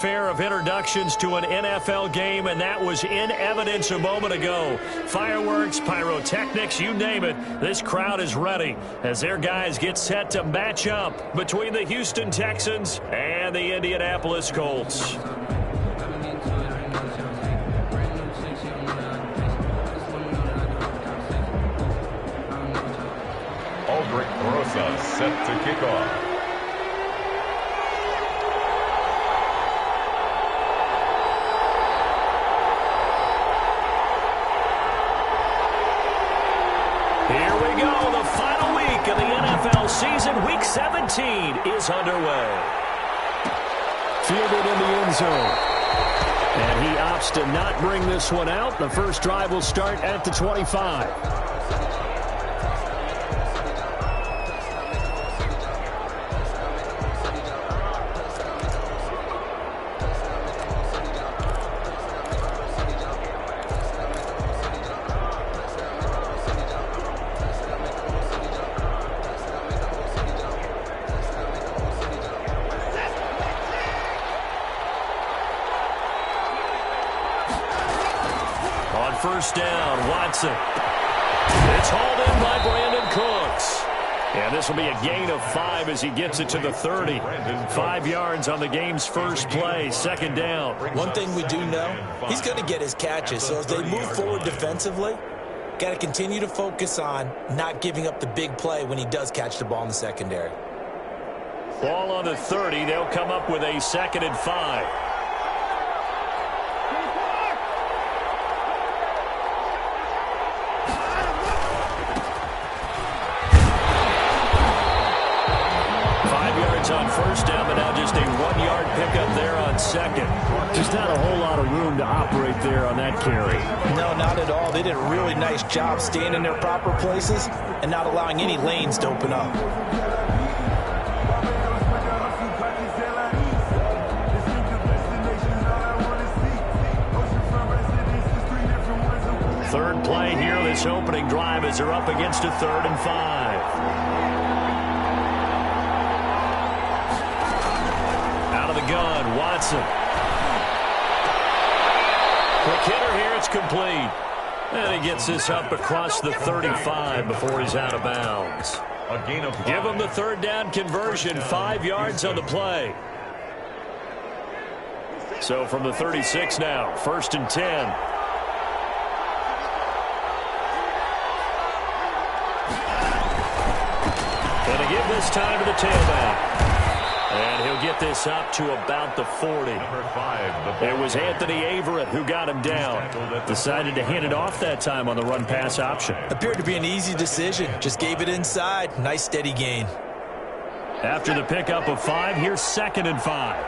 Fair of introductions to an NFL game, and that was in evidence a moment ago. Fireworks, pyrotechnics, you name it. This crowd is ready as their guys get set to match up between the Houston Texans and the Indianapolis Colts. Aldrich Rosa set to kick off. Here we go, the final week of the NFL season. Week 17 is underway. Fielded in the end zone. And he opts to not bring this one out. The first drive will start at the 25. First down, Watson. It's hauled in by Brandon Cooks. And this will be a gain of 5 as he gets it to the 30. 5 yards on the game's first play, second down. One thing we do know, he's going to get his catches. So as they move forward defensively, got to continue to focus on not giving up the big play when he does catch the ball in the secondary. Ball on the 30. They'll come up with a 2nd and 5. On first down, but now just a 1-yard pickup there on second. Just not a whole lot of room to operate there on that carry. No, not at all. They did a really nice job staying in their proper places and not allowing any lanes to open up. Third play here, this opening drive as they're up against a 3rd and 5. Gun, Watson. Quick hitter here, it's complete. And he gets this up across the 35 before he's out of bounds. A gain of 5. Give him the 3rd down conversion, 5 yards on the play. So from the 36 now, 1st and 10. Gonna give this time to the tailback. And he'll get this up to about the 40. Number 5. It was Anthony Averett who got him down. Decided to hand it off that time on the run-pass option. Appeared to be an easy decision. Just gave it inside. Nice steady gain. After the pickup of 5, here's 2nd and 5.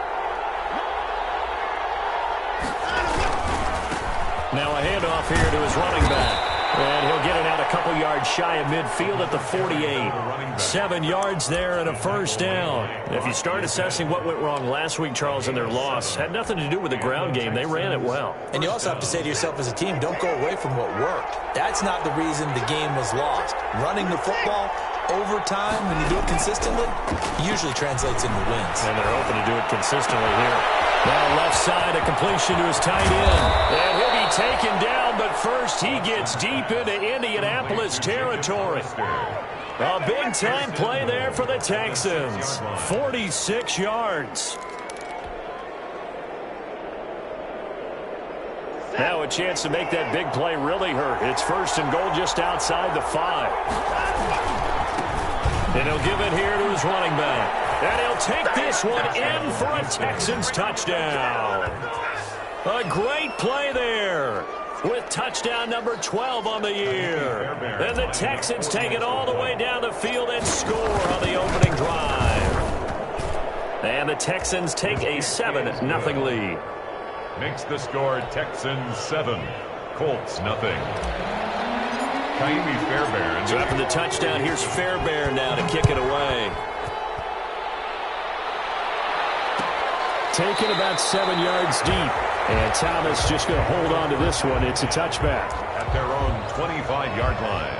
Now a handoff here to his running back. And he'll get it out a couple yards shy of midfield at the 48. 7 yards there and a first down. If you start assessing what went wrong last week, Charles, in their loss, had nothing to do with the ground game. They ran it well. And you also have to say to yourself as a team, don't go away from what worked. That's not the reason the game was lost. Running the football over time, when you do it consistently, usually translates into wins. And they're hoping to do it consistently here. Now left side, a completion to his tight end. And he'll be taken down, but first he gets deep into Indianapolis territory. A big-time play there for the Texans. 46 yards. Now a chance to make that big play really hurt. It's 1st and goal just outside the 5. And he'll give it here to his running back. And he'll take this one in for a Texans touchdown. A great play there with touchdown number 12 on the year. And the Texans take it all the way down the field and score on the opening drive. And the Texans take a 7-0 lead. Makes the score Texans 7, Colts 0. Kaimi Fairbairn. So after the touchdown, here's Fairbairn now to kick it away. Taken about 7 yards deep. And Thomas just going to hold on to this one. It's a touchback. At their own 25-yard line.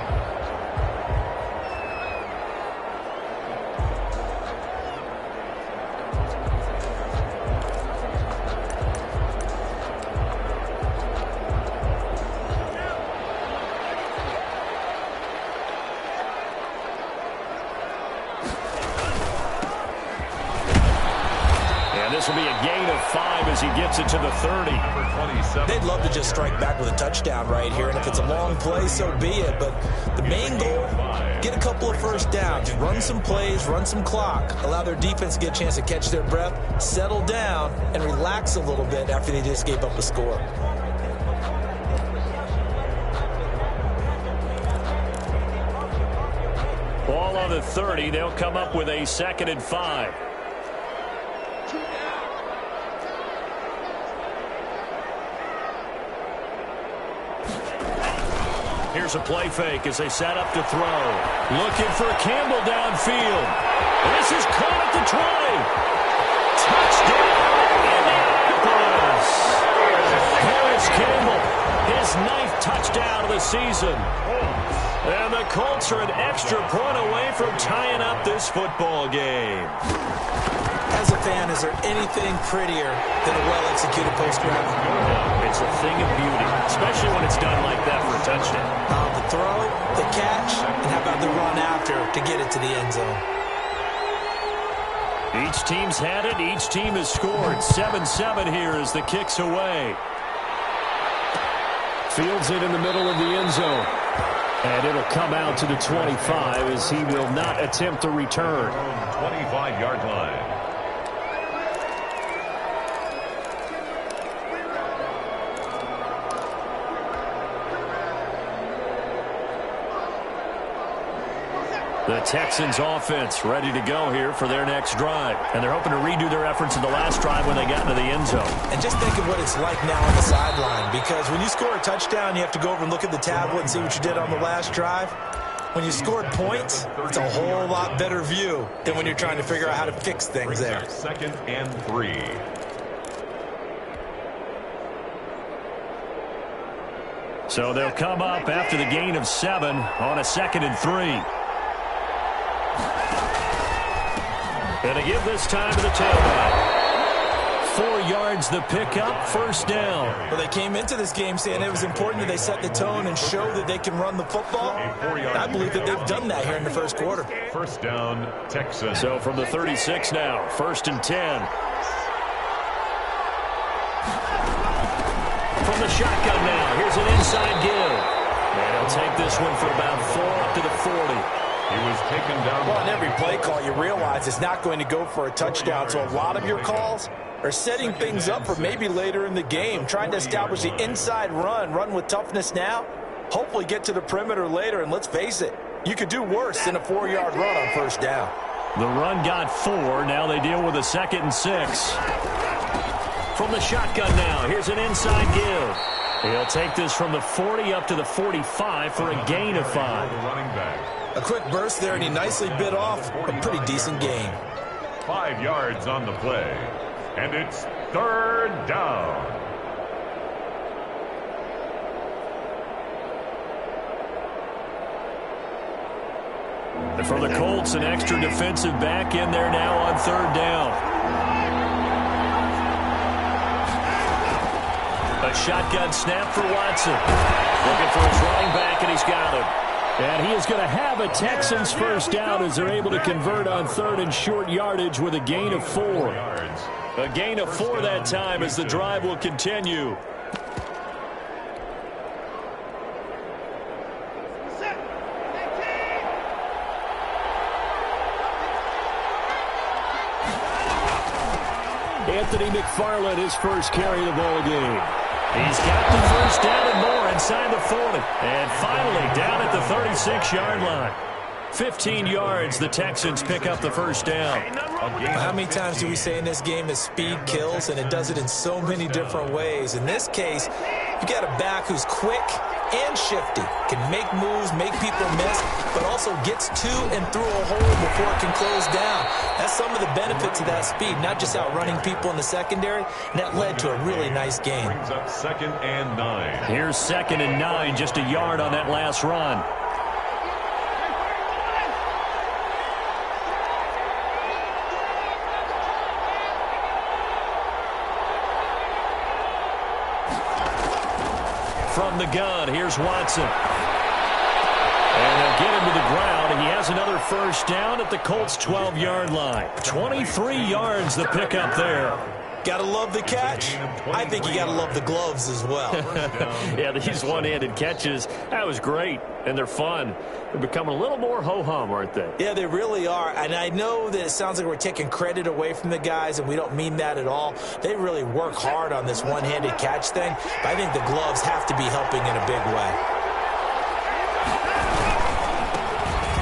gain of 5 as he gets it to the 30. They'd love to just strike back with a touchdown right here, and if it's a long play, so be it. But the main goal, get a couple of first downs, run some plays, run some clock, allow their defense to get a chance to catch their breath, settle down, and relax a little bit after they just gave up a score. Ball on the 30. They'll come up with a 2nd and 5. Here's a play fake as they set up to throw. Looking for Campbell downfield. This is caught at the 20. Touchdown, Indianapolis. Harris Campbell, his 9th touchdown of the season. And the Colts are an extra point away from tying up this football game. As a fan, is there anything prettier than a well-executed post-grab? It's a thing of beauty, especially when it's done like that for a touchdown. The throw, the catch, and how about the run after to get it to the end zone? Each team's had it. Each team has scored. 7-7 here as the kick's away. Fields it in the middle of the end zone. And it'll come out to the 25 as he will not attempt to return. 25-yard line. The Texans offense ready to go here for their next drive. And they're hoping to redo their efforts in the last drive when they got into the end zone. And just think of what it's like now on the sideline, because when you score a touchdown, you have to go over and look at the tablet and see what you did on the last drive. When you scored points, it's a whole lot better view than when you're trying to figure out how to fix things there. 2nd and 3. So they'll come up after the gain of 7 on a 2nd and 3. And to give this time to the tailback. 4 yards the pickup, first down. Well, they came into this game saying it was important that they set the tone and show that they can run the football. I believe that they've done that here in the first quarter. First down, Texans. So from the 36 now, 1st and 10. From the shotgun now, here's an inside give. And he'll take this one for about 4 up to the 40. He was taken down. Well, on every play call, you realize it's not going to go for a touchdown. So a lot of your calls are setting things up for maybe later in the game, trying to establish the inside run with toughness now, hopefully get to the perimeter later. And let's face it, you could do worse than a 4-yard run on first down. The run got 4. Now they deal with a 2nd and 6. From the shotgun now, here's an inside give. He'll take this from the 40 up to the 45 for a gain of 5. A quick burst there, and he nicely bit off a pretty decent gain. 5 yards on the play, and it's 3rd down. And for the Colts, an extra defensive back in there now on 3rd down. A shotgun snap for Watson. Looking for his running back, and he's got him. And he is going to have a Texans first down as they're able to convert on 3rd and short yardage with a gain of 4. A gain of 4 that time as the drive will continue. Anthony McFarland, his first carry of the ball game. He's got the first down and more inside the 40. And finally down at the 36-yard line. 15 yards, the Texans pick up the first down. How many times do we say in this game that speed kills, and it does it in so many different ways? In this case, you got a back who's quick and shifty, can make moves, make people miss, but also gets to and through a hole before it can close down. That's some of the benefits of that speed, not just outrunning people in the secondary, and that led to a really nice game. Brings up 2nd and 9. Here's 2nd and 9, just a yard on that last run. From the gun, here's Watson. And they'll get him to the ground, and he has another first down at the Colts' 12-yard line. 23 yards the pickup there. Gotta love the catch. I think you gotta love the gloves as well. Yeah, these one-handed catches, that was great, and they're fun. They're becoming a little more ho-hum, aren't they? Yeah, they really are, and I know that it sounds like we're taking credit away from the guys, and we don't mean that at all. They really work hard on this one-handed catch thing, but I think the gloves have to be helping in a big way.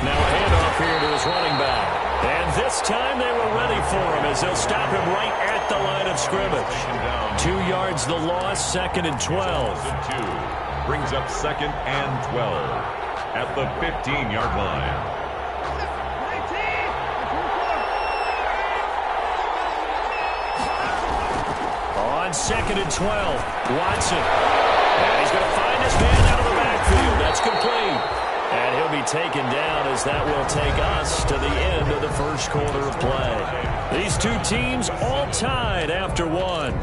Now a handoff here to his running back. And this time they were ready for him as they'll stop him right at the line of scrimmage. 2 yards the loss, 2nd and 12. Brings up 2nd and 12 at the 15-yard line. On 2nd and 12, Watson. And he's going to find his man out of the backfield. That's complete. And he'll be taken down as that will take us to the end of the first quarter of play. These two teams all tied after one.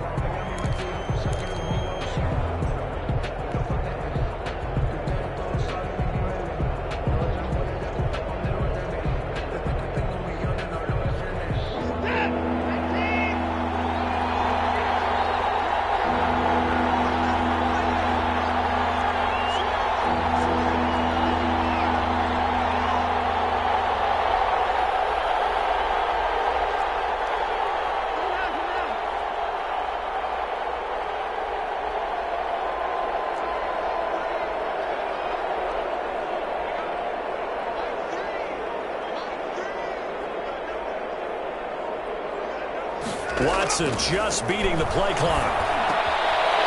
Watson just beating the play clock.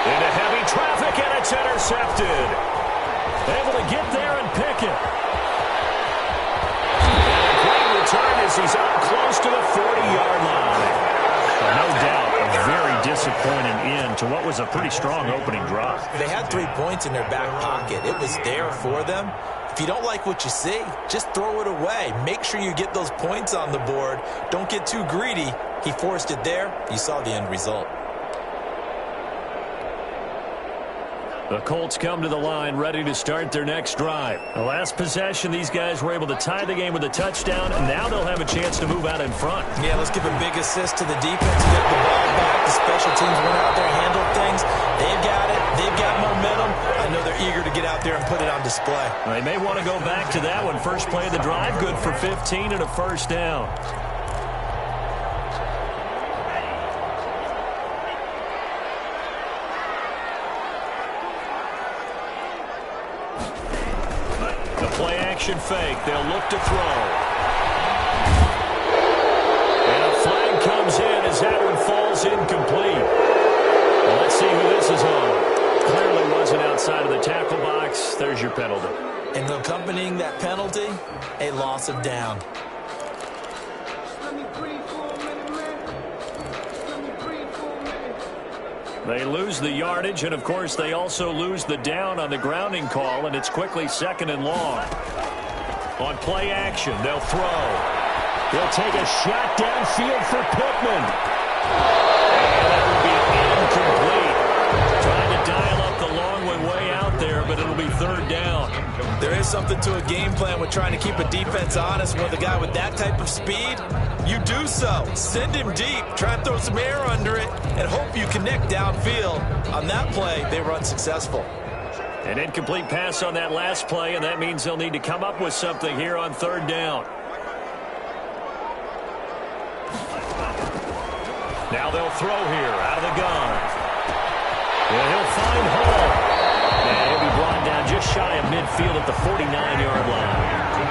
Into heavy traffic, and it's intercepted. Able to get there and pick it. And a great return as he's up close to the 40-yard line. No doubt a very disappointing end to what was a pretty strong opening drive. They had 3 points in their back pocket. It was there for them. If you don't like what you see, just throw it away. Make sure you get those points on the board. Don't get too greedy. He forced it there. You saw the end result. The Colts come to the line ready to start their next drive. The last possession, these guys were able to tie the game with a touchdown, and now they'll have a chance to move out in front. Yeah, let's give a big assist to the defense to get the ball back. The special teams went out there, handled things. They've got it. They've got momentum. I know they're eager to get out there and put it on display. They may want to go back to that one. First play of the drive, good for 15 and a first down. Play-action fake. They'll look to throw. And a flag comes in as that one falls incomplete. Well, let's see who this is on. Clearly wasn't outside of the tackle box. There's your penalty. And accompanying that penalty, a loss of down. They lose the yardage, and, of course, they also lose the down on the grounding call, and it's quickly 2nd and long. On play action, they'll throw. They'll take a shot downfield for Pittman. And that will be incomplete. Trying to dial up the long way out there, but it'll be 3rd down. There is something to a game plan with trying to keep a defense honest. With a guy with that type of speed, you do so. Send him deep. Try and throw some air under it and hope you connect downfield. On that play, they were unsuccessful. An incomplete pass on that last play, and that means they'll need to come up with something here on 3rd down. Now they'll throw here out of the gun. And he'll find Hall. And he'll be brought down just shy of midfield at the 49-yard line.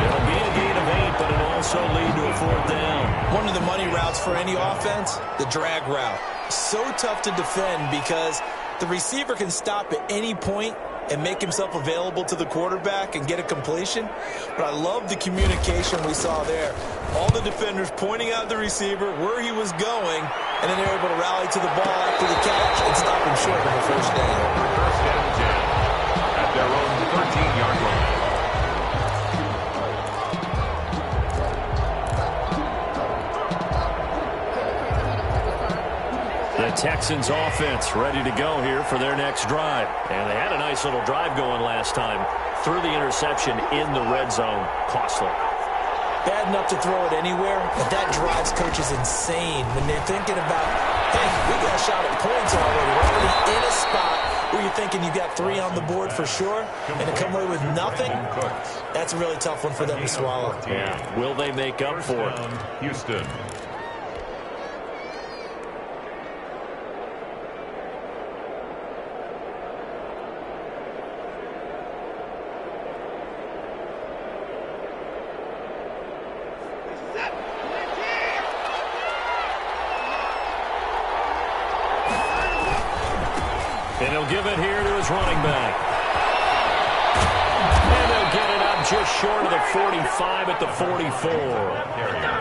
It'll be a gain of 8, but it'll also lead to a 4th down. One of the money routes for any offense, the drag route. So tough to defend because the receiver can stop at any point and make himself available to the quarterback and get a completion. But I love the communication we saw there. All the defenders pointing out the receiver, where he was going, and then they're able to rally to the ball after the catch and stop him short of the 1st down. 1st and 10 at their own 13-yard line. The Texans offense ready to go here for their next drive. And they had a nice little drive going last time. Threw the interception in the red zone. Costly. Bad enough to throw it anywhere, but that drives coaches insane when they're thinking about hey, we got a shot at points already. We're already in a spot where you're thinking you got 3 on the board for sure, and to come away with nothing, that's a really tough one for them to swallow. Yeah. Will they make up for it? Houston. And he'll give it here to his running back. And they'll get it up just short of the 45 at the 44.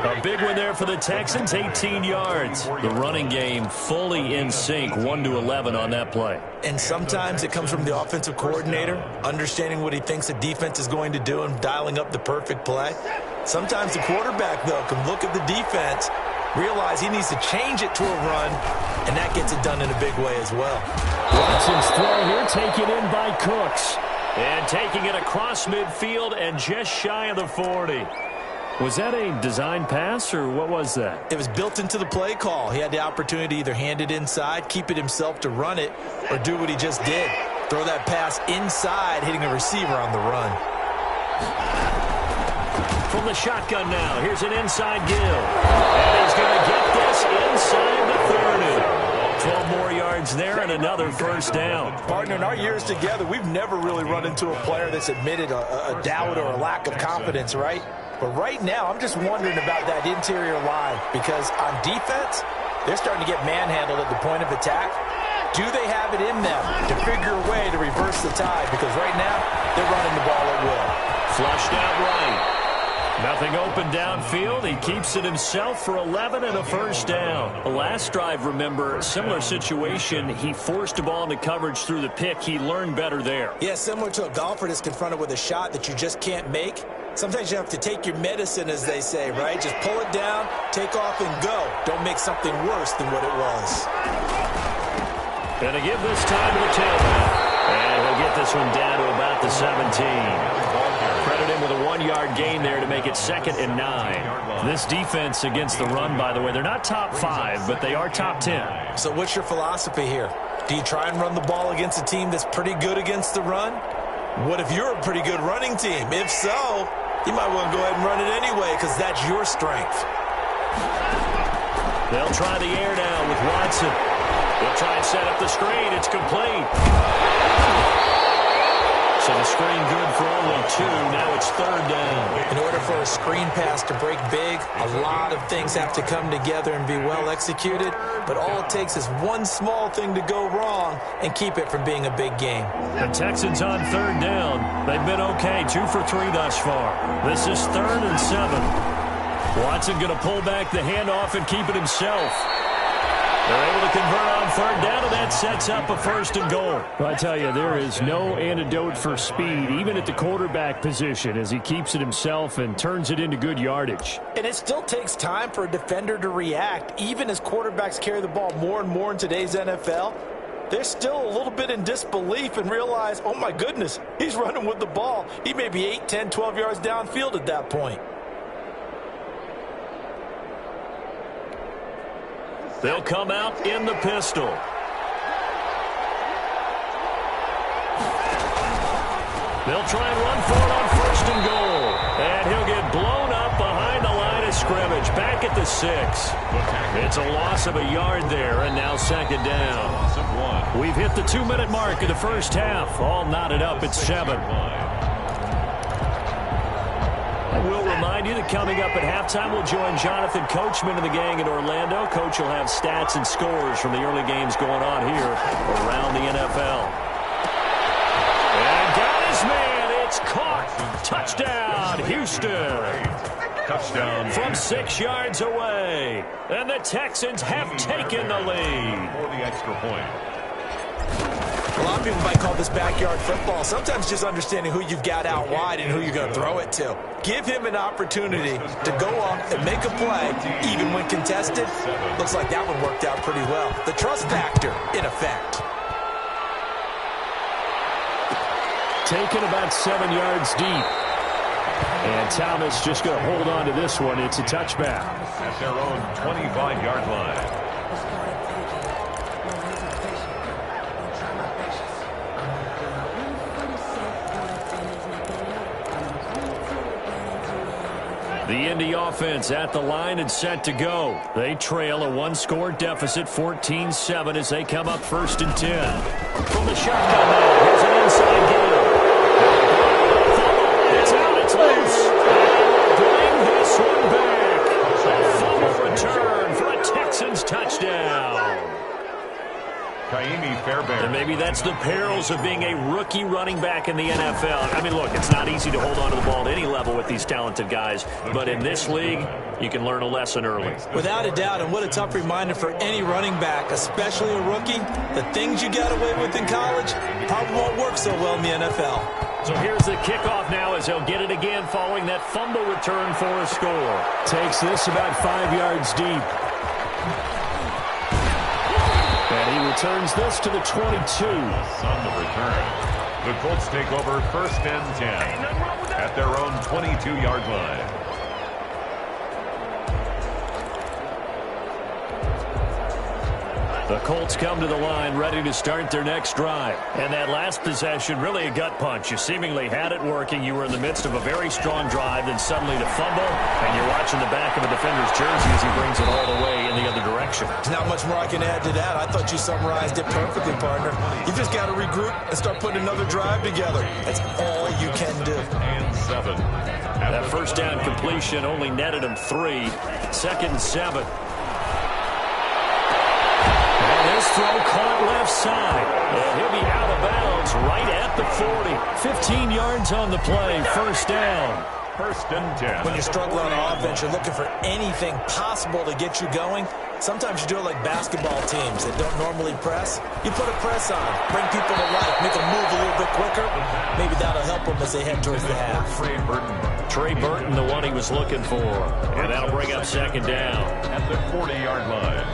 A big one there for the Texans, 18 yards. The running game fully in sync, 1-11 on that play. And sometimes it comes from the offensive coordinator, understanding what he thinks the defense is going to do and dialing up the perfect play. Sometimes the quarterback, though, can look at the defense, realize he needs to change it to a run, and that gets it done in a big way as well. Watson's throw here taken in by Cooks. And taking it across midfield and just shy of the 40. Was that a design pass, or what was that? It was built into the play call. He had the opportunity to either hand it inside, keep it himself to run it, or do what he just did. Throw that pass inside, hitting a receiver on the run. From the shotgun now, here's an inside Gill. And he's going to get this inside the 30. 12 more yards there and another first down. Partner, in our years together, we've never really run into a player that's admitted a doubt or a lack of confidence, right? But right now, I'm just wondering about that interior line, because on defense, they're starting to get manhandled at the point of attack. Do they have it in them to figure a way to reverse the tide? Because right now, they're running the ball at will. Flushed out right. Nothing open downfield. He keeps it himself for 11 and a first down. The last drive, remember, similar situation. He forced a ball into coverage through the pick. He learned better there. Yeah, similar to a golfer that's confronted with a shot that you just can't make. Sometimes you have to take your medicine, as they say, right? Just pull it down, take off, and go. Don't make something worse than what it was. Gonna give this time to the tailback. And he'll get this one down to about the 17. Credit him with a 1-yard gain there to make it 2nd and 9. This defense against the run, by the way, they're not top 5, but they are top 10. So what's your philosophy here? Do you try and run the ball against a team that's pretty good against the run? What if you're a pretty good running team? If so, you might want to go ahead and run it anyway, because that's your strength. They'll try the air now with Watson. They'll try and set up the screen. It's complete. So the screen good for only 2. Now it's 3rd down. In order for a screen pass to break big, a lot of things have to come together and be well executed. But all it takes is one small thing to go wrong and keep it from being a big game. The Texans on 3rd down. They've been okay, 2 for 3 thus far. This is 3rd and 7. Watson going to pull back the handoff and keep it himself. They're able to convert on 3rd down, and that sets up a 1st and goal. I tell you, there is no antidote for speed, even at the quarterback position, as he keeps it himself and turns it into good yardage. And it still takes time for a defender to react, even as quarterbacks carry the ball more and more in today's NFL. They're still a little bit in disbelief and realize, oh my goodness, he's running with the ball. He may be 8, 10, 12 yards downfield at that point. They'll come out in the pistol. They'll try and run for it on 1st and goal. And he'll get blown up behind the line of scrimmage, back at the 6. It's a loss of a yard there, and now 2nd down. We've hit the 2-minute mark of the first half. All knotted up at 7. I will remind you that coming up at halftime, we'll join Jonathan Coachman and the gang in Orlando. Coach will have stats and scores from the early games going on here around the NFL. And got his man. It's caught. Touchdown, Houston. Touchdown. From 6 yards away. And the Texans have taken the lead. For the extra point. A lot of people might call this backyard football. Sometimes just understanding who you've got out wide and who you're going to throw it to. Give him an opportunity to go up and make a play, even when contested. Looks like that one worked out pretty well. The trust factor, in effect. Taken about 7 yards deep. And Thomas just going to hold on to this one. It's a touchback. At their own 25-yard line. The Indy offense at the line and set to go. They trail a one-score deficit, 14-7, as they come up 1st and 10. From the shotgun now, here's an inside game. It's out, it's loose. Bring this one back. A fumble return for a Texans touchdown. And maybe that's the perils of being a rookie running back in the NFL. I mean, look, it's not easy to hold on to the ball at any level with these talented guys, but in this league, you can learn a lesson early. Without a doubt, and what a tough reminder for any running back, especially a rookie. The things you got away with in college probably won't work so well in the NFL. So here's the kickoff now as he'll get it again following that fumble return for a score. Takes this about 5 yards deep. And he returns this to the 22. On the return, the Colts take over 1st and 10 at their own 22-yard line. The Colts come to the line ready to start their next drive. And that last possession, really a gut punch. You seemingly had it working. You were in the midst of a very strong drive, then suddenly the fumble, and you're watching the back of a defender's jersey as he brings it all the way in the other direction. There's not much more I can add to that. I thought you summarized it perfectly, partner. You just got to regroup and start putting another drive together. That's all you can do. And 7. That first down completion only netted him 3. 2nd and 7. This throw caught left side. And he'll be out of bounds right at the 40. 15 yards on the play. 1st down. 1st and 10. When you're struggling on offense, you're looking for anything possible to get you going. Sometimes you do it like basketball teams that don't normally press. You put a press on, bring people to life, make them move a little bit quicker. Maybe that'll help them as they head towards the half. Trey Burton, the one he was looking for. And that'll bring up 2nd down. At the 40-yard line.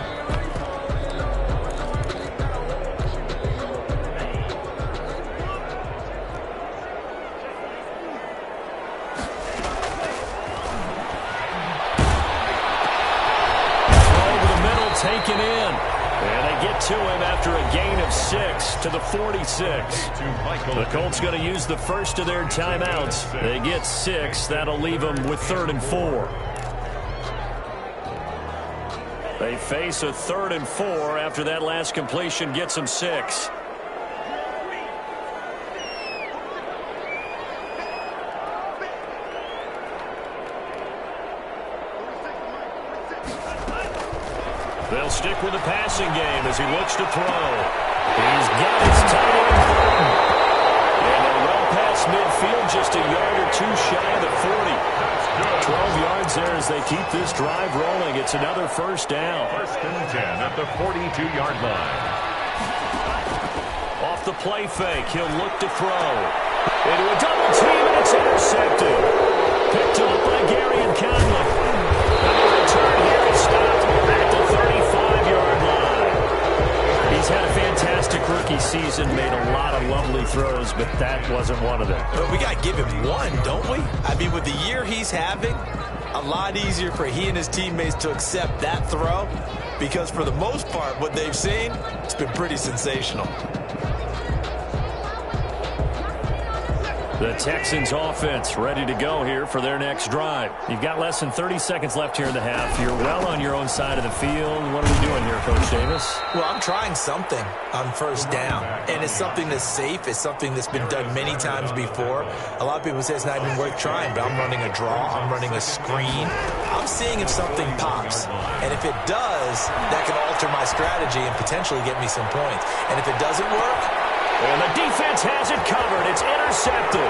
Taken in, and they get to him after a gain of 6 to the 46. The Colts going to use the first of their timeouts. They get 6. That'll leave them with 3rd and 4. They face a 3rd and 4 after that last completion gets them 6. They'll stick with the passing game as he looks to throw. He's got his tight end Burton. And they're well past midfield, just a yard or 2 shy of the 40. 12 yards there as they keep this drive rolling. It's another 1st down. 1st and 10 at the 42-yard line. Off the play fake, he'll look to throw. Into a double team, and it's intercepted. Picked up by Gary and Conley. And the return here is stopped at the 35-yard line. He's had a fantastic rookie season, made a lot of lovely throws, but that wasn't one of them. But we got to give him one, don't we? I mean, with the year he's having, a lot easier for he and his teammates to accept that throw because for the most part, what they've seen, it's been pretty sensational. The Texans offense ready to go here for their next drive. You've got less than 30 seconds left here in the half. You're well on your own side of the field. What are we doing here, Coach Davis? Well, I'm trying something on 1st down, and it's something that's safe. It's something that's been done many times before. A lot of people say it's not even worth trying, but I'm running a draw. I'm running a screen. I'm seeing if something pops, and if it does, that can alter my strategy and potentially get me some points. And if it doesn't work, and the defense has it covered. It's intercepted.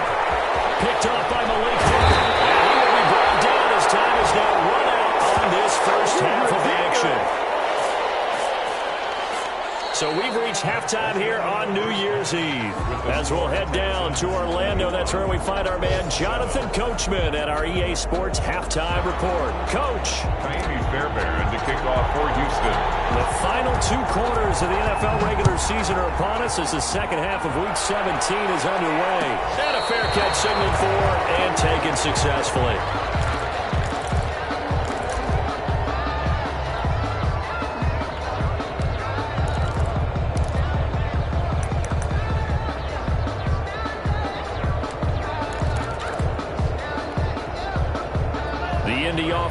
Picked off by Malik. And he will be brought down as time is now run out on this first half of action. So we've reached halftime here on New Year's Eve. As we'll head down to Orlando, that's where we find our man Jonathan Coachman at our EA Sports Halftime Report. Coach. Miami Fairbairn to kick off for Houston. The final 2 quarters of the NFL regular season are upon us as the second half of Week 17 is underway. And a fair catch signaled for and taken successfully.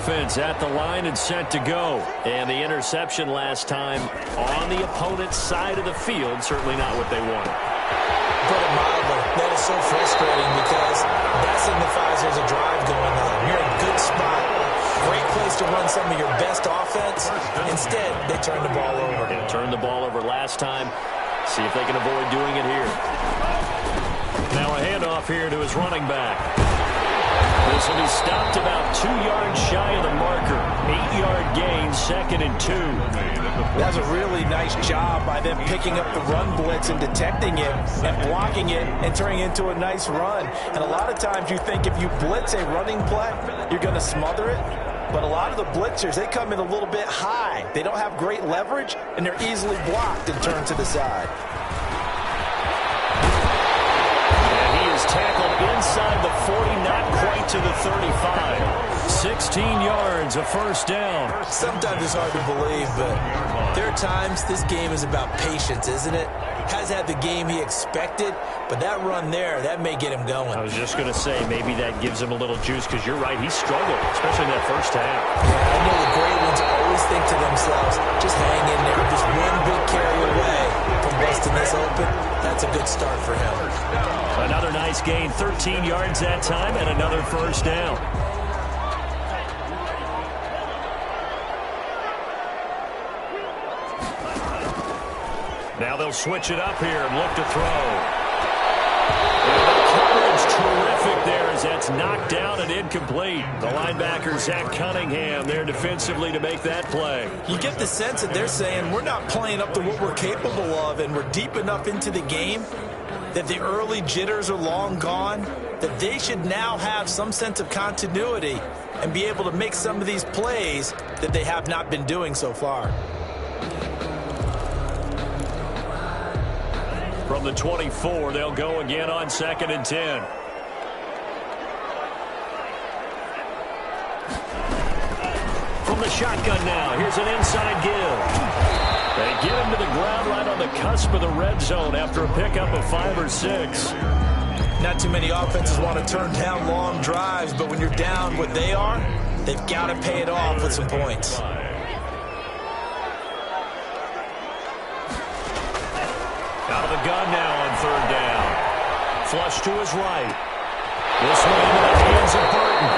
offense at the line and set to go. And the interception last time on the opponent's side of the field, certainly not what they wanted. Put it mildly, that is so frustrating because that signifies there's a drive going on. You're in a good spot, great place to run some of your best offense. Instead, they turn the ball over. Yeah, turned the ball over last time. See if they can avoid doing it here. Now a handoff here to his running back. This will be stopped about 2 yards shy of the marker. 8-yard gain, 2nd and 2. That's a really nice job by them picking up the run blitz and detecting it and blocking it and turning it into a nice run. And a lot of times you think if you blitz a running play, you're going to smother it. But a lot of the blitzers, they come in a little bit high. They don't have great leverage, and they're easily blocked and turned to the side. Tackled inside the 40, not quite to the 35. 16 yards, a first down. Sometimes it's hard to believe, but there are times this game is about patience, isn't it? Has had the game he expected, but that run there, that may get him going. I was just going to say, maybe that gives him a little juice, because you're right, he struggled, especially in that first half. Yeah, I know the great ones always think to themselves, just hang in there, just one big carry away from busting this open. That's a good start for him. Another nice gain, 13 yards that time, and another first down. Now they'll switch it up here and look to throw. And the coverage terrific there as that's knocked down and incomplete. The linebacker, Zach Cunningham, there defensively to make that play. You get the sense that they're saying we're not playing up to what we're capable of, and we're deep enough into the game that the early jitters are long gone, that they should now have some sense of continuity and be able to make some of these plays that they have not been doing so far. From the 24, they'll go again on 2nd and 10. From the shotgun now, here's an inside give. They get him to the ground right on the cusp of the red zone after a pickup of 5 or 6. Not too many offenses want to turn down long drives, but when you're down what they are, they've got to pay it off with some points. Out of the gun now on 3rd down. Flush to his right. This one into the hands of Burton.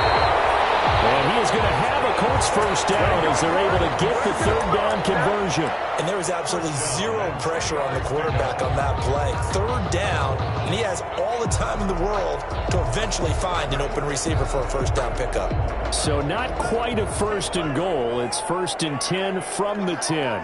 And he is going to have a Colts first down as they're able to get the 3rd down conversion. And there was absolutely zero pressure on the quarterback on that play. 3rd down, and he has all the time in the world to eventually find an open receiver for a first down pickup. So not quite a 1st and goal. It's 1st and 10 from the 10.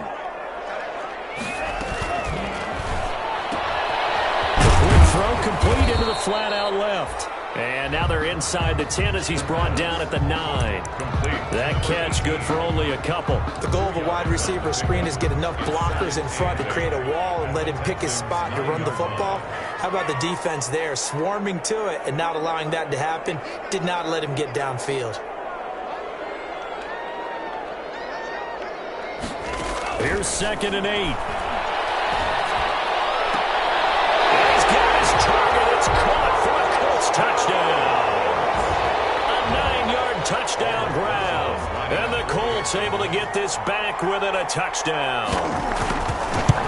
Throw complete into the flat out left. And now they're inside the 10 as he's brought down at the 9. That catch good for only a couple. The goal of a wide receiver screen is get enough blockers in front to create a wall and let him pick his spot to run the football. How about the defense there, swarming to it and not allowing that to happen? Did not let him get downfield. Here's 2nd and 8. Touchdown. A 9-yard touchdown grab. And the Colts able to get this back within a touchdown.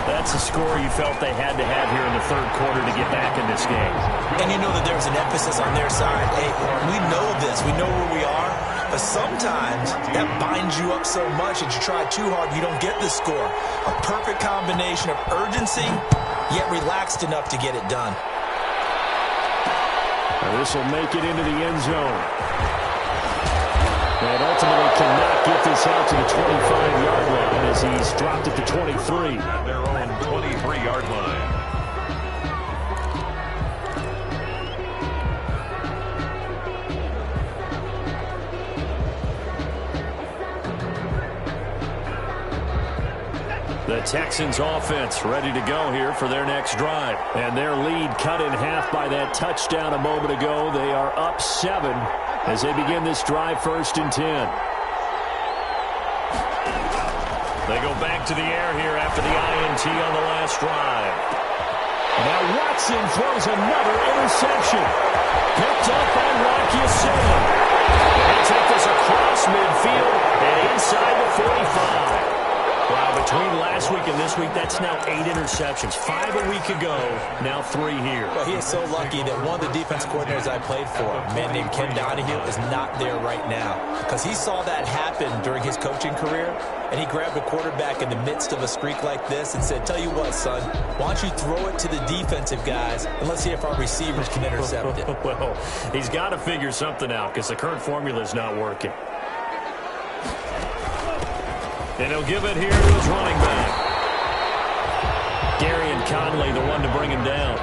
That's a score you felt they had to have here in the 3rd quarter to get back in this game. And you know that there's an emphasis on their side. Hey, we know this. We know where we are. But sometimes that binds you up so much that you try too hard, you don't get the score. A perfect combination of urgency, yet relaxed enough to get it done. This will make it into the end zone. And ultimately cannot get this out to the 25-yard line as he's dropped at the 23. At their own 23-yard line. The Texans offense ready to go here for their next drive. And their lead cut in half by that touchdown a moment ago. They are up 7 as they begin this drive 1st and 10. They go back to the air here after the INT on the last drive. Now Watson throws another interception. Picked up by Rocky Asylum. They take this across midfield and inside the 45. Wow, between last week and this week, that's now 8 interceptions. 5 a week ago, now 3 here. Well, he is so lucky that one of the defense coordinators I played for, a man named Ken Donahue, is not there right now. Because he saw that happen during his coaching career, and he grabbed a quarterback in the midst of a streak like this and said, tell you what, son, why don't you throw it to the defensive guys, and let's see if our receivers can intercept it. Well, he's got to figure something out because the current formula is not working. And he'll give it here to his running back. Gary and Conley, the one to bring him down.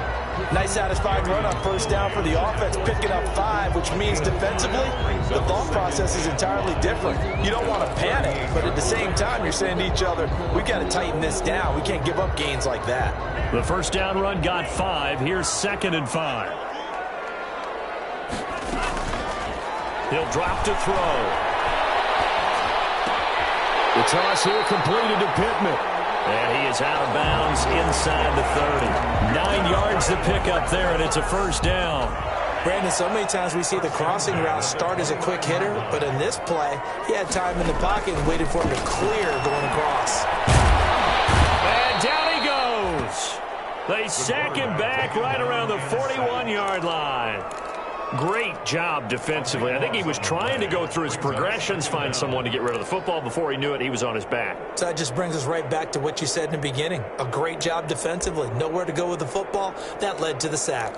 Nice satisfying run on first down for the offense, picking up 5, which means defensively, the thought process is entirely different. You don't want to panic, but at the same time, you're saying to each other, we got to tighten this down. We can't give up gains like that. The first down run got 5. Here's 2nd and 5. He'll drop to throw. The toss here completed to Pittman. And he is out of bounds inside the 30. 9 yards to pick up there, and it's a first down. Brandon, so many times we see the crossing route start as a quick hitter, but in this play, he had time in the pocket and waited for him to clear going across. And down he goes. They sack him back right around the 41-yard line. Great job defensively. I think he was trying to go through his progressions, find someone to get rid of the football. Before he knew it, he was on his back. So that just brings us right back to what you said in the beginning. A great job defensively. Nowhere to go with the football. That led to the sack.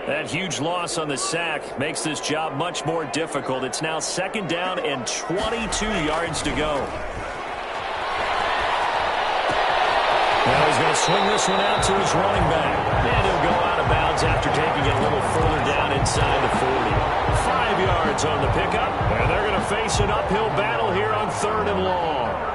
That huge loss on the sack makes this job much more difficult. It's now 2nd down and 22 yards to go. Now he's going to swing this one out to his running back. And he'll go out of bounds after taking it a little further down inside the 40. 5 yards on the pickup. And they're going to face an uphill battle here on 3rd and long.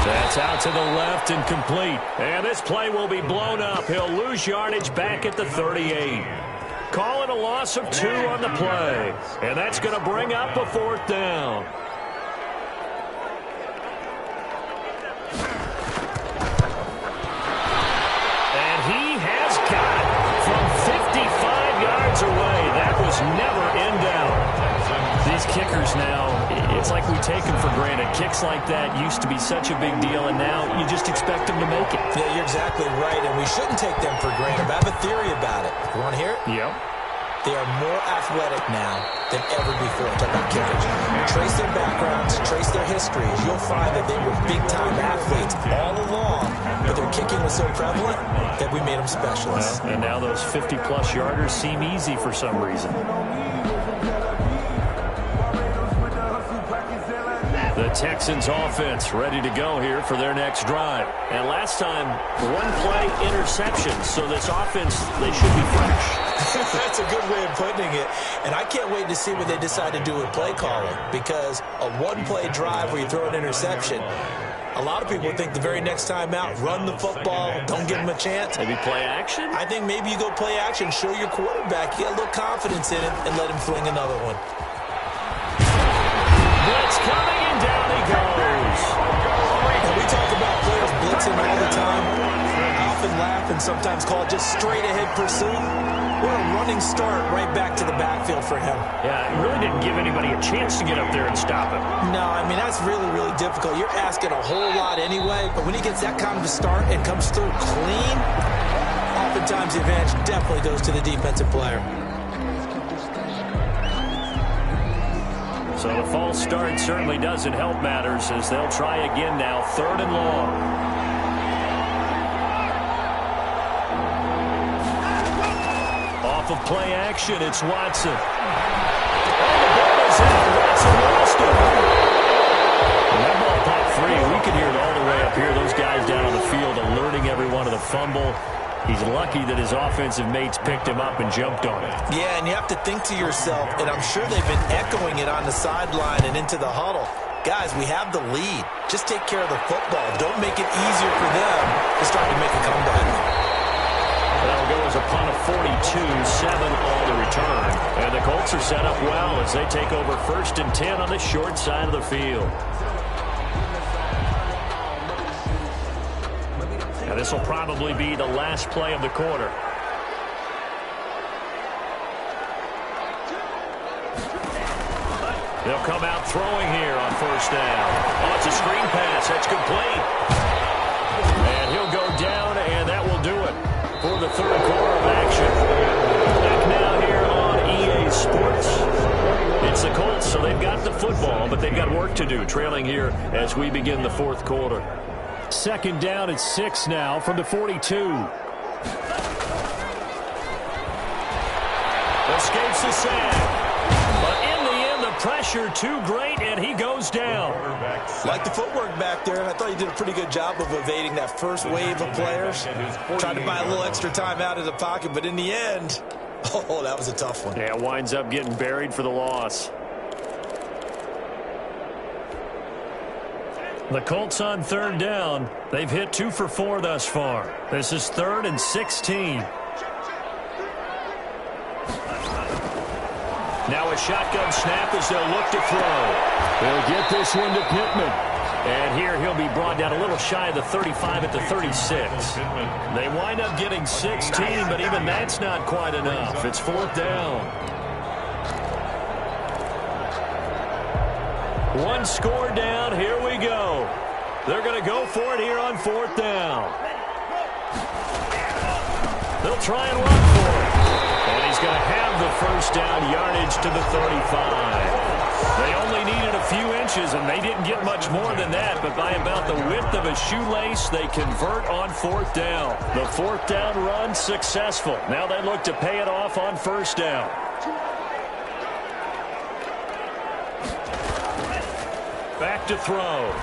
That's out to the left and complete. And this play will be blown up. He'll lose yardage back at the 38. Call it a loss of 2 on the play. And that's going to bring up a 4th down. And he has got it from 55 yards away. That was never in doubt. These kickers now, it's like we take them for granted. Kicks like that used to be such a big deal, and now you just expect them to make it. Yeah, you're exactly right, and we shouldn't take them for granted. But I have a theory about it. You want to hear it? Yep. They are more athletic now than ever before. Talk about kickers. Trace their backgrounds, trace their histories. You'll find that they were big-time athletes all along, but their kicking was so prevalent that we made them specialists. Well, and now those 50-plus yarders seem easy for some reason. The Texans offense ready to go here for their next drive. And last time, 1-play interception. So this offense, they should be fresh. That's a good way of putting it. And I can't wait to see what they decide to do with play calling. Because a 1-play drive where you throw an interception, a lot of people think the very next time out, run the football, don't give them a chance. Maybe play action? I think maybe you go play action, show your quarterback, you got a little confidence in him, and let him fling another one. Blitz coming, and down he goes. And we talk about players blitzing all the time. I often laugh and sometimes call it just straight-ahead pursuit. What a running start right back to the backfield for him. Yeah, it really didn't give anybody a chance to get up there and stop him. No, I mean, that's really, really difficult. You're asking a whole lot anyway, but when he gets that kind of a start and comes through clean, oftentimes the advantage definitely goes to the defensive player. So the false start certainly doesn't help matters as they'll try again now, 3rd and long. Off of play action, it's Watson. And the ball is out. Watson lost it. And that ball popped free. We could hear it all the way up here. Those guys down on the field alerting everyone of the fumble. He's lucky that his offensive mates picked him up and jumped on it. Yeah, and you have to think to yourself, and I'm sure they've been echoing it on the sideline and into the huddle. Guys, we have the lead. Just take care of the football. Don't make it easier for them to start to make a comeback. That'll go as a punt of 42, 7 on the return. And the Colts are set up well as they take over 1st and 10 on the short side of the field. Now this will probably be the last play of the quarter. They'll come out throwing here on 1st down. Oh, it's a screen pass. That's complete. And he'll go down, and that will do it for the 3rd quarter of action. Back now here on EA Sports. It's the Colts, so they've got the football, but they've got work to do, trailing here as we begin the 4th quarter. 2nd down at 6 now from the 42. Escapes the sack. But in the end, the pressure too great, and he goes down. Like the footwork back there, I thought he did a pretty good job of evading that first wave of players. Tried to buy a little extra time out of the pocket, but in the end, oh, that was a tough one. Yeah, winds up getting buried for the loss. The Colts on 3rd down. They've hit 2 for 4 thus far. This is 3rd and 16. Now a shotgun snap as they'll look to throw. They'll get this one to Pittman. And here he'll be brought down a little shy of the 35 at the 36. They wind up getting 16, but even that's not quite enough. It's 4th down. One score down. Here we go. They're going to go for it here on 4th down. They'll try and run for it. And he's going to have the 1st down yardage to the 35. They only needed a few inches, and they didn't get much more than that. But by about the width of a shoelace, they convert on 4th down. The 4th down run successful. Now they look to pay it off on 1st down. Back to throw.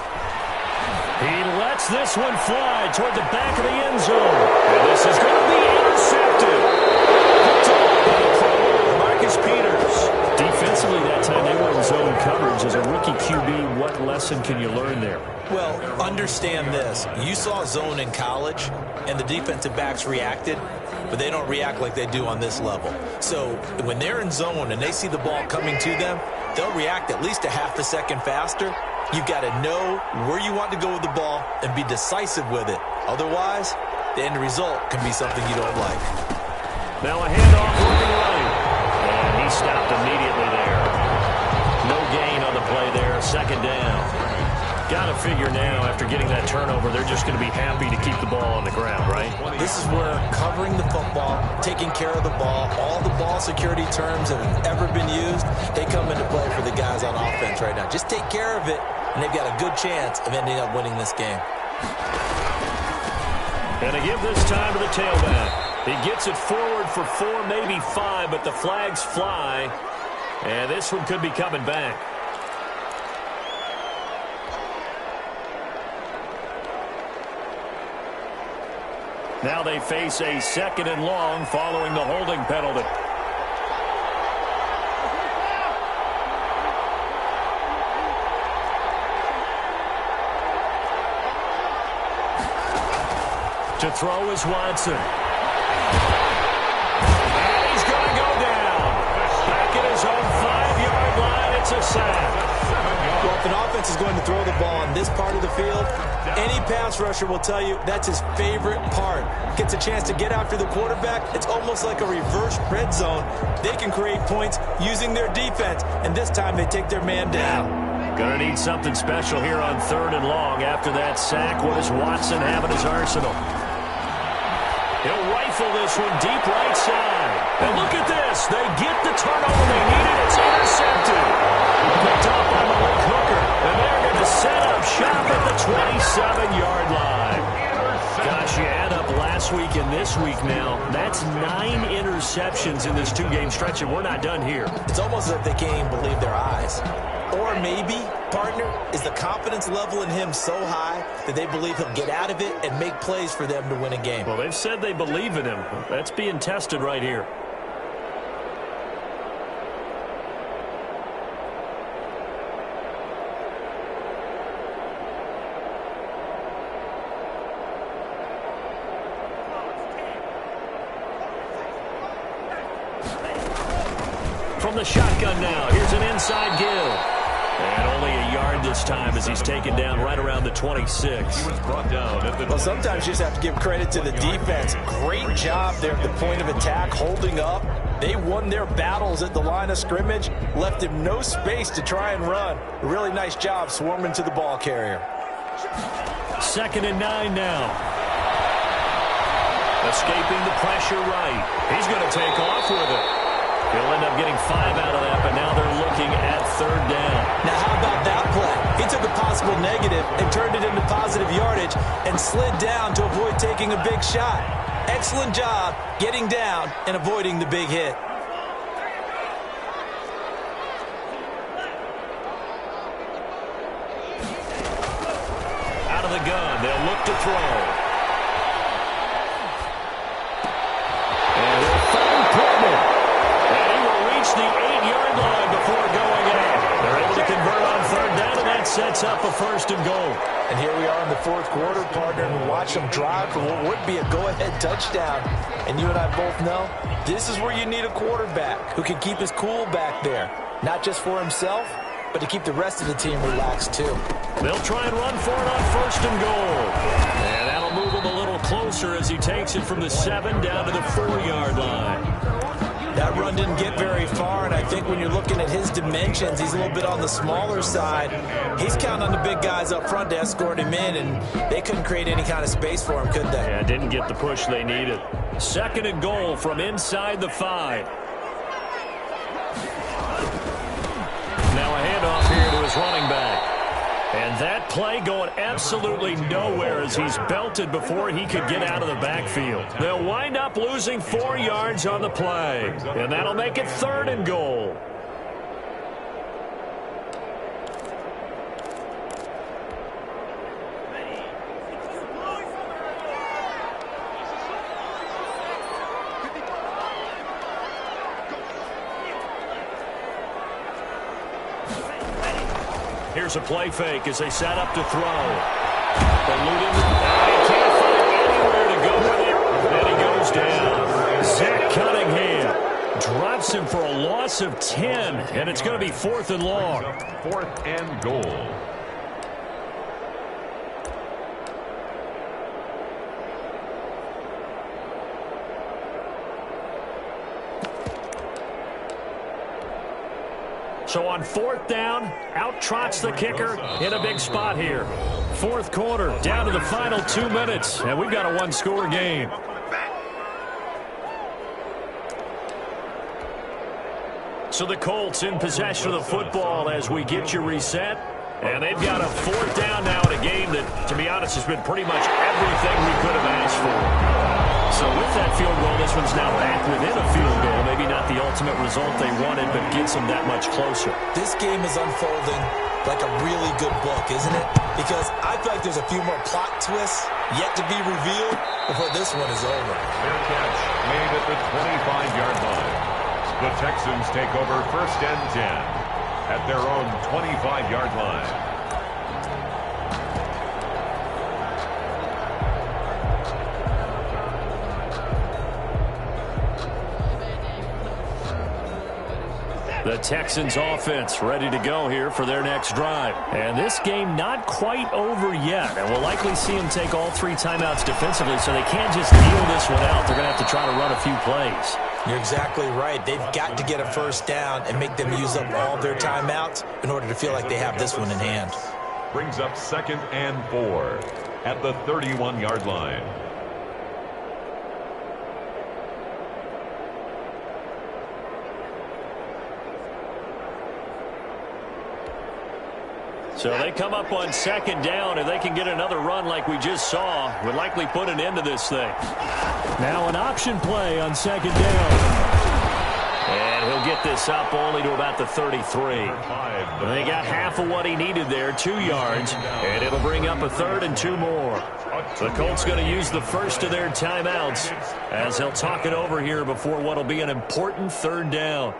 He lets this one fly toward the back of the end zone. And this is going to be intercepted. Marcus Peters. Defensively that time they were in zone coverage. As a rookie QB, what lesson can you learn there? Well, understand this. You saw zone in college, and the defensive backs reacted, but they don't react like they do on this level. So when they're in zone and they see the ball coming to them, they'll react at least a half a second faster. You've got to know where you want to go with the ball and be decisive with it. Otherwise, the end result can be something you don't like. Now a handoff looking right. And he stopped immediately there. No gain on the play there. 2nd down. Got to figure now, after getting that turnover, they're just going to be happy to keep the ball on the ground, right? This is where covering the football, taking care of the ball, all the ball security terms that have ever been used, they come into play for the guys on offense right now. Just take care of it, and they've got a good chance of ending up winning this game. And they give this time to the tailback. He gets it forward for 4, maybe 5, but the flags fly. And this one could be coming back. Now they face a 2nd and long following the holding penalty. To throw is Watson. And he's going to go down. Back at his own 5-yard line, it's a sack. Well, if an offense is going to throw the ball on this part of the field, any pass rusher will tell you that's his favorite part. Gets a chance to get after the quarterback. It's almost like a reverse red zone. They can create points using their defense, and this time they take their man down. Going to need something special here on 3rd and long after that sack. What does Watson have in his arsenal? He'll rifle this one deep right side. And look at this. They get the turnover they needed. It's intercepted. Picked up by Malik Hooker. And they're going to set up shop at the 27-yard line. Gosh, you add up last week and this week now. That's 9 interceptions in this 2-game stretch, and we're not done here. It's almost as if they can't even believe their eyes. Or maybe, partner, is the confidence level in him so high that they believe he'll get out of it and make plays for them to win a game. Well, they've said they believe in him. That's being tested right here. From the shotgun now, here's an inside give. And only a yard this time as he's taken down right around the 26. He was brought down at the... Well, sometimes you just have to give credit to the defense. Great job there at the point of attack, holding up. They won their battles at the line of scrimmage, left him no space to try and run. A really nice job swarming to the ball carrier. 2nd and 9 now. Escaping the pressure right. He's going to take off with it. He'll end up getting 5 out of that, but now they're looking at 3rd down. Now, how about that play? He took a possible negative and turned it into positive yardage and slid down to avoid taking a big shot. Excellent job getting down and avoiding the big hit. Out of the gun, they'll look to throw. And they'll find Pittman. And he will reach the 8-yard line before going in. They're able to convert on 3rd down, and that sets up a 1st and goal. And here we are in the 4th quarter, partner, and watch them drive for what would be a go-ahead touchdown. And you and I both know this is where you need a quarterback who can keep his cool back there, not just for himself, but to keep the rest of the team relaxed too. They'll try and run for it on 1st and goal. And that'll move him a little closer as he takes it from the 7 down to the 4-yard line. That run didn't get very far, and I think when you're looking at his dimensions, he's a little bit on the smaller side. He's counting on the big guys up front to escort him in, and they couldn't create any kind of space for him, could they? Yeah, didn't get the push they needed. 2nd and goal from inside the 5. Now a handoff here to his running back. And that play going absolutely nowhere as he's belted before he could get out of the backfield. They'll wind up losing 4 yards on the play. And that'll make it 3rd and goal. Here's a play fake as they set up to throw. Eluding, and he can't find anywhere to go with it. And he goes down. Zach Cunningham drops him for a loss of 10, and it's going to be 4th and long. 4th and goal. So on 4th down, out trots the kicker in a big spot here. 4th quarter, down to the final 2 minutes, and we've got a 1-score game. So the Colts in possession of the football as we get you reset. And they've got a 4th down now in a game that, to be honest, has been pretty much everything we could have asked for. So with that field goal, this one's now back within a field goal. Maybe not the ultimate result they wanted, but gets them that much closer. This game is unfolding like a really good book, isn't it? Because I feel like there's a few more plot twists yet to be revealed before this one is over. Their catch made at the 25-yard line. The Texans take over 1st and 10 at their own 25-yard line. The Texans offense ready to go here for their next drive. And this game not quite over yet. And we'll likely see them take all 3 timeouts defensively, so they can't just kneel this one out. They're going to have to try to run a few plays. You're exactly right. They've got to get a 1st down and make them use up all their timeouts in order to feel like they have this one in hand. Brings up 2nd and 4 at the 31-yard line. So they come up on 2nd down. If they can get another run like we just saw, would likely put an end to this thing. Now an option play on 2nd down. And he'll get this up only to about the 33. They got half of what he needed there, 2 yards, and it'll bring up a 3rd and 2 more. The Colts going to use the first of their timeouts as they'll talk it over here before what will be an important 3rd down.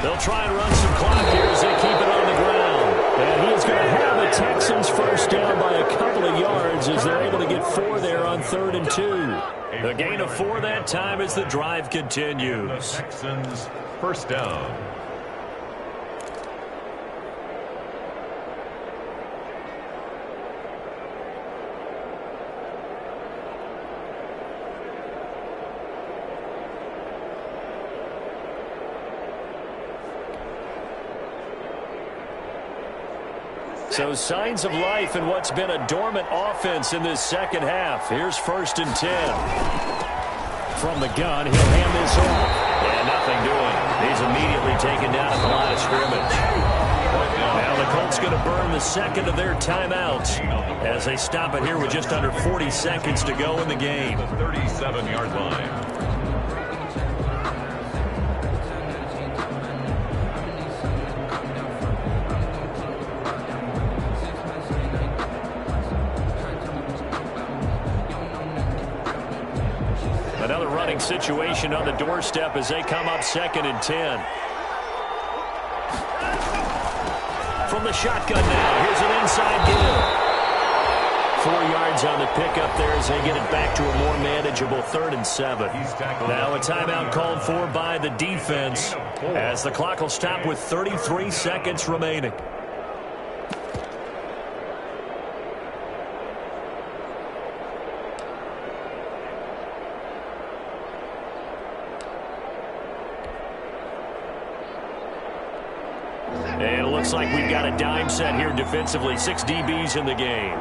They'll try and run some clock here as they keep it on the ground. And he's going to have the Texans first down by a couple of yards as they're able to get 4 there on 3rd and 2. A gain of 4 that time as the drive continues. The Texans first down. So signs of life in what's been a dormant offense in this second half. Here's 1st and 10. From the gun, he'll hand this off. And nothing doing. He's immediately taken down at the line of scrimmage. Now the Colts going to burn the second of their timeouts as they stop it here with just under 40 seconds to go in the game. The 37-yard line. Another running situation on the doorstep as they come up 2nd and 10. From the shotgun now, here's an inside give. 4 yards on the pickup there as they get it back to a more manageable 3rd and 7. Now a timeout called for by the defense as the clock will stop with 33 seconds remaining. And it looks like we've got a dime set here defensively. 6 DBs in the game.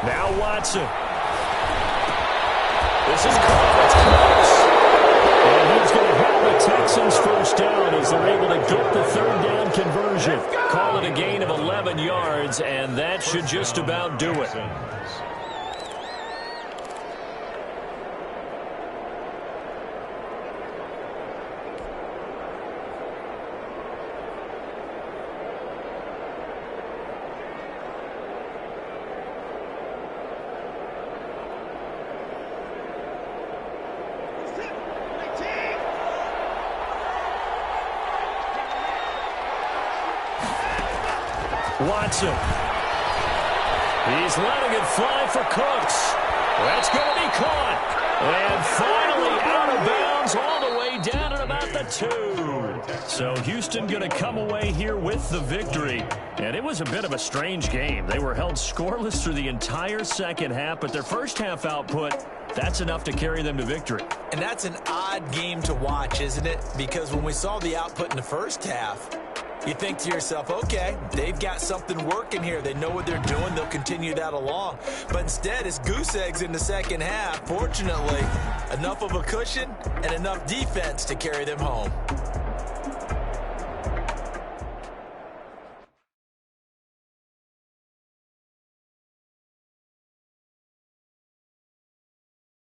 Now Watson. This is close. And he's going to have the Texans first down as they're able to get the 3rd down conversion. Call it a gain of 11 yards, and that should just about do it. Watson. He's letting it fly for Cooks. That's going to be caught. And finally out of bounds all the way down at about the 2. So Houston going to come away here with the victory. And it was a bit of a strange game. They were held scoreless through the entire second half, but their first half output, that's enough to carry them to victory. And that's an odd game to watch, isn't it? Because when we saw the output in the first half, you think to yourself, okay, they've got something working here. They know what they're doing. They'll continue that along. But instead, it's goose eggs in the second half. Fortunately, enough of a cushion and enough defense to carry them home.